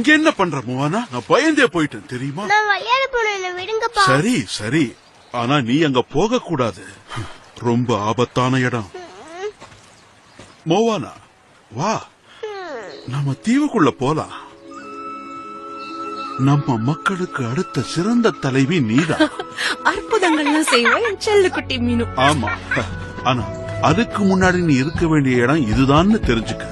இங்க என்ன பண்ற மோவானா? நான் பயந்தே போயிட்டேன் தெரியுமா? நான் விளையாட போனேன், விடுங்கப்பா. சரி சரி, ஆனா நீ அங்க போக கூடாது. ரொம்ப ஆபத்தான இடம். மோவானா வா, நம்ம தீவுக்குள்ள போலாம். நம்ம மக்களுக்கு அடுத்த சிறந்த தலைவி நீதான். அற்புதங்கள்லாம் செய்வேன் என் செல்லக்குட்டி மீனு. ஆமா, ஆனா அதுக்கு முன்னாடி நீ இருக்க வேண்டிய இடம் இதுதான்னு தெரிஞ்சுக்க.